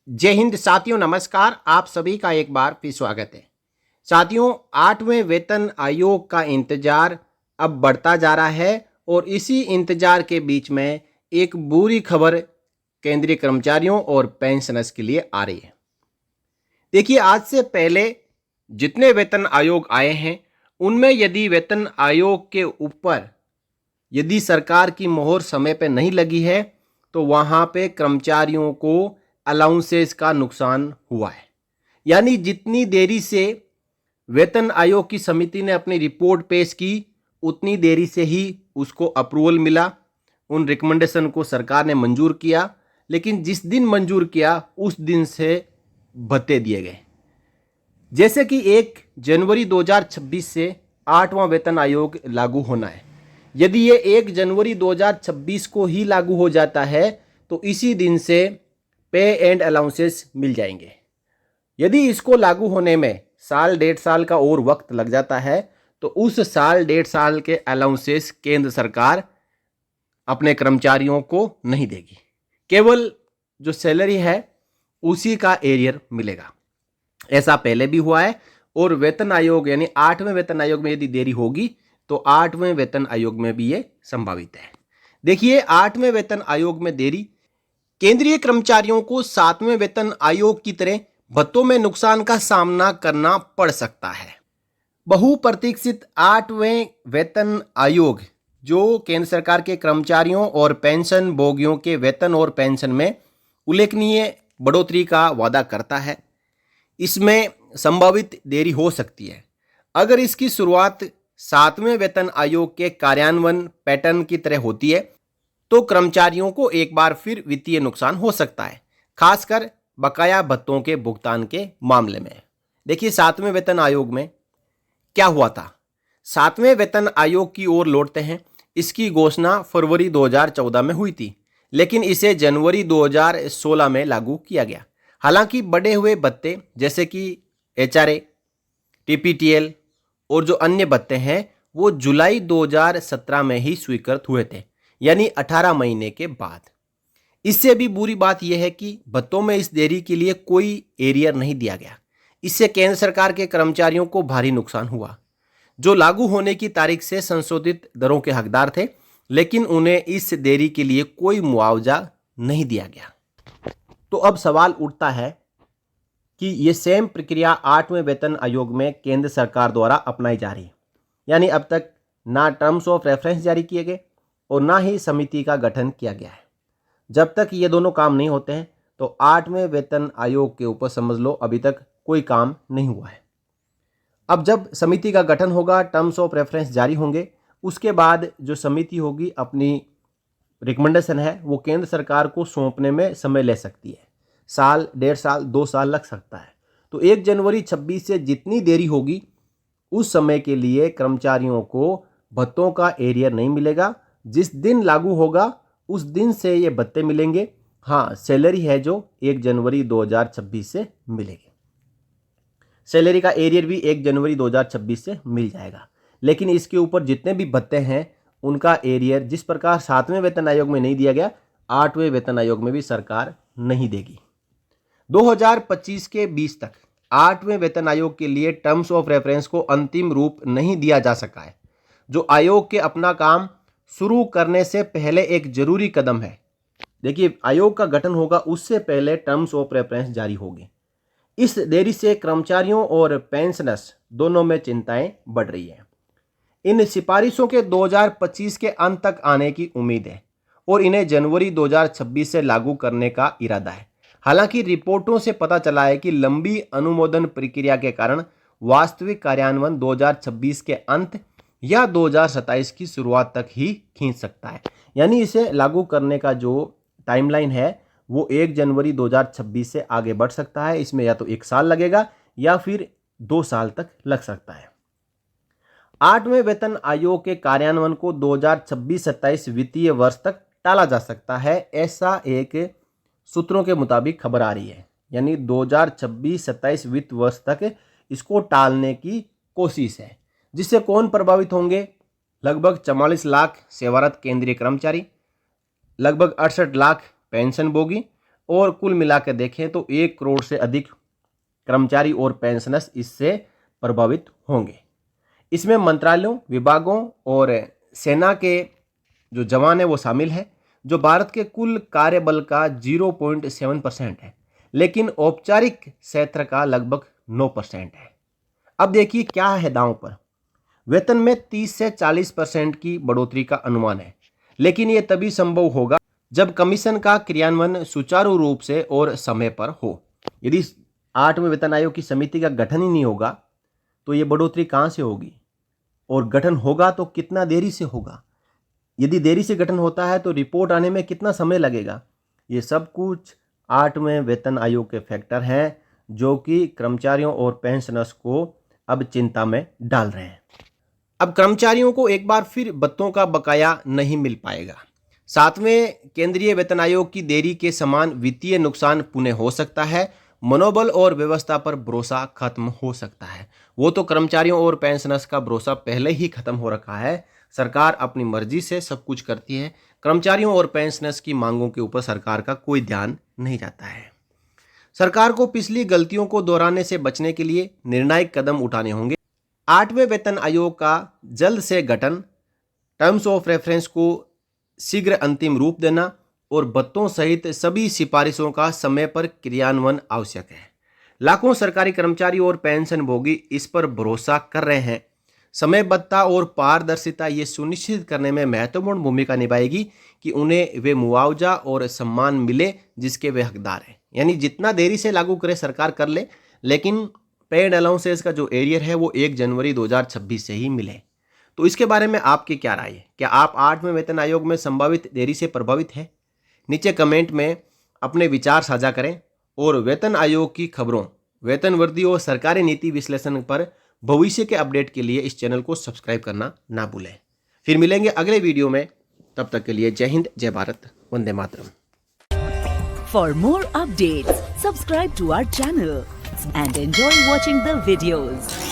जय हिंद साथियों, नमस्कार। आप सभी का एक बार फिर स्वागत है। साथियों, 8वें वेतन आयोग का इंतजार अब बढ़ता जा रहा है और इसी इंतजार के बीच में एक बुरी खबर केंद्रीय कर्मचारियों और पेंशनर्स के लिए आ रही है। देखिए, आज से पहले जितने वेतन आयोग आए हैं उनमें यदि वेतन आयोग के ऊपर यदि सरकार की मोहर समय पे नहीं लगी है तो वहाँ पे कर्मचारियों को अलाउंसेस का नुकसान हुआ है। यानी जितनी देरी से वेतन आयोग की समिति ने अपनी रिपोर्ट पेश की उतनी देरी से ही उसको अप्रूवल मिला, उन रिकमेंडेशन को सरकार ने मंजूर किया, लेकिन जिस दिन मंजूर किया उस दिन से भत्ते दिए गए। जैसे कि 1 जनवरी 2026 से 8वां वेतन आयोग लागू होना है। यदि ये 1 जनवरी 2026 को ही लागू हो जाता है तो इसी दिन से पे एंड अलाउंसेस मिल जाएंगे। यदि इसको लागू होने में साल 1.5 साल का और वक्त लग जाता है तो उस साल 1.5 साल के अलाउंसेस केंद्र सरकार अपने कर्मचारियों को नहीं देगी। केवल जो सैलरी है उसी का एरियर मिलेगा। ऐसा पहले भी हुआ है और वेतन आयोग यानी 8वें वेतन आयोग में यदि देरी होगी तो 8वें वेतन आयोग में भी ये संभावित है। देखिए, 8वें वेतन आयोग में देरी केंद्रीय कर्मचारियों को 7वें वेतन आयोग की तरह भत्तों में नुकसान का सामना करना पड़ सकता है। बहुप्रतीक्षित 8वें वेतन आयोग जो केंद्र सरकार के कर्मचारियों और पेंशन भोगियों के वेतन और पेंशन में उल्लेखनीय बढ़ोतरी का वादा करता है, इसमें संभावित देरी हो सकती है। अगर इसकी शुरुआत 7वें वेतन आयोग के कार्यान्वयन पैटर्न की तरह होती है तो कर्मचारियों को एक बार फिर वित्तीय नुकसान हो सकता है, खासकर बकाया भत्तों के भुगतान के मामले में। देखिए, 7वें वेतन आयोग में क्या हुआ था। 7वें वेतन आयोग की ओर लौटते हैं। इसकी घोषणा फरवरी 2014 में हुई थी, लेकिन इसे जनवरी 2016 में लागू किया गया। हालांकि बढ़े हुए भत्ते जैसे कि एचआरए, टीपीटीएल और जो अन्य भत्ते हैं वो जुलाई 2017 में ही स्वीकृत हुए थे, यानी 18 महीने के बाद। इससे भी बुरी बात यह है कि भत्तों में इस देरी के लिए कोई एरियर नहीं दिया गया। इससे केंद्र सरकार के कर्मचारियों को भारी नुकसान हुआ, जो लागू होने की तारीख से संशोधित दरों के हकदार थे, लेकिन उन्हें इस देरी के लिए कोई मुआवजा नहीं दिया गया। तो अब सवाल उठता है कि ये सेम प्रक्रिया 8वें वेतन आयोग में केंद्र सरकार द्वारा अपनाई जा रही है। यानी अब तक ना टर्म्स ऑफ रेफरेंस जारी किए गए और ना ही समिति का गठन किया गया है। जब तक ये दोनों काम नहीं होते हैं तो 8वें वेतन आयोग के ऊपर समझ लो अभी तक कोई काम नहीं हुआ है। अब जब समिति का गठन होगा, टर्म्स ऑफ रेफरेंस जारी होंगे, उसके बाद जो समिति होगी अपनी रिकमेंडेशन है वो केंद्र सरकार को सौंपने में समय ले सकती है। साल, 1.5 साल, 2 साल लग सकता है। तो 1 जनवरी 26 से जितनी देरी होगी उस समय के लिए कर्मचारियों को भत्तों का एरियर नहीं मिलेगा। जिस दिन लागू होगा उस दिन से ये भत्ते मिलेंगे। हाँ, सैलरी है जो 1 जनवरी 2026 से मिलेगी। सैलरी का एरियर भी 1 जनवरी 2026 से मिल जाएगा, लेकिन इसके ऊपर जितने भी भत्ते हैं उनका एरियर जिस प्रकार 7वें वेतन आयोग में नहीं दिया गया, 8वें वेतन आयोग में भी सरकार नहीं देगी। 2025 के 20 तक 8वें वेतन आयोग के लिए टर्म्स ऑफ रेफरेंस को अंतिम रूप नहीं दिया जा सका है, जो आयोग के अपना काम शुरू करने से पहले एक जरूरी कदम है। देखिए, आयोग का गठन होगा उससे पहले टर्म्स ऑफ रेफरेंस जारी होगी। इस देरी से कर्मचारियों और पेंशनर्स दोनों में चिंताएं बढ़ रही है। इन सिफारिशों के 2025 के अंत तक आने की उम्मीद है और इन्हें जनवरी 2026 से लागू करने का इरादा है। हालांकि रिपोर्टों से पता चला है कि लंबी अनुमोदन प्रक्रिया के कारण वास्तविक कार्यान्वयन 2026 के अंत या 2027 की शुरुआत तक ही खींच सकता है। यानी इसे लागू करने का जो टाइमलाइन है वो 1 जनवरी 2026 से आगे बढ़ सकता है। इसमें या तो 1 साल लगेगा या फिर 2 साल तक लग सकता है। 8वें वेतन आयोग के कार्यान्वयन को 2026-27 वित्तीय वर्ष तक टाला जा सकता है, ऐसा एक सूत्रों के मुताबिक खबर आ रही है। यानी 2026-27 वित्त वर्ष तक इसको टालने की कोशिश है। जिससे कौन प्रभावित होंगे? लगभग 44 लाख सेवारत केंद्रीय कर्मचारी, लगभग 68 लाख पेंशन भोगी, और कुल मिला के देखें तो 1 करोड़ से अधिक कर्मचारी और पेंशनर्स इससे प्रभावित होंगे। इसमें मंत्रालयों, विभागों और सेना के जो जवान है वो शामिल है, जो भारत के कुल कार्यबल का 0.7% है, लेकिन औपचारिक क्षेत्र का लगभग 9% है। अब देखिए क्या है दांव पर। वेतन में 30 से 40% की बढ़ोतरी का अनुमान है, लेकिन ये तभी संभव होगा जब कमीशन का क्रियान्वयन सुचारू रूप से और समय पर हो। यदि 8वें वेतन आयोग की समिति का गठन ही नहीं होगा तो ये बढ़ोतरी कहाँ से होगी, और गठन होगा तो कितना देरी से होगा। यदि देरी से गठन होता है तो रिपोर्ट आने में कितना समय लगेगा। ये सब कुछ 8वें वेतन आयोग के फैक्टर हैं जो कि कर्मचारियों और पेंशनर्स को अब चिंता में डाल रहे हैं। अब कर्मचारियों को एक बार फिर भत्तों का बकाया नहीं मिल पाएगा। 7वें केंद्रीय वेतन आयोग की देरी के समान वित्तीय नुकसान पुनः हो सकता है। मनोबल और व्यवस्था पर भरोसा खत्म हो सकता है। वो तो कर्मचारियों और पेंशनर्स का भरोसा पहले ही खत्म हो रखा है। सरकार अपनी मर्जी से सब कुछ करती है। कर्मचारियों और पेंशनर्स की मांगों के ऊपर सरकार का कोई ध्यान नहीं जाता है। सरकार को पिछली गलतियों को दोहराने से बचने के लिए निर्णायक कदम उठाने होंगे। 8वें वेतन आयोग का जल्द से गठन, टर्म्स ऑफ रेफरेंस को शीघ्र अंतिम रूप देना और भत्तों सहित सभी सिफारिशों का समय पर क्रियान्वयन आवश्यक है। लाखों सरकारी कर्मचारी और पेंशन भोगी इस पर भरोसा कर रहे हैं। समयबद्धता और पारदर्शिता ये सुनिश्चित करने में महत्वपूर्ण भूमिका निभाएगी कि उन्हें वे मुआवजा और सम्मान मिले जिसके वे हकदार हैं। यानी जितना देरी से लागू करे सरकार कर ले, लेकिन पेड अलाउंसेस का जो एरियर है वो 1 जनवरी 2026 से ही मिले। तो इसके बारे में आपकी क्या राय है? क्या आप 8वें वेतन आयोग में संभावित देरी से प्रभावित हैं? नीचे कमेंट में अपने विचार साझा करें और वेतन आयोग की खबरों, वेतन वृद्धि और सरकारी नीति विश्लेषण पर भविष्य के अपडेट के लिए इस चैनल को सब्सक्राइब करना ना भूलें। फिर मिलेंगे अगले वीडियो में, तब तक के लिए जय हिंद, जय Bharat, Vande Mataram. For more updates, subscribe to our channel and enjoy watching the videos.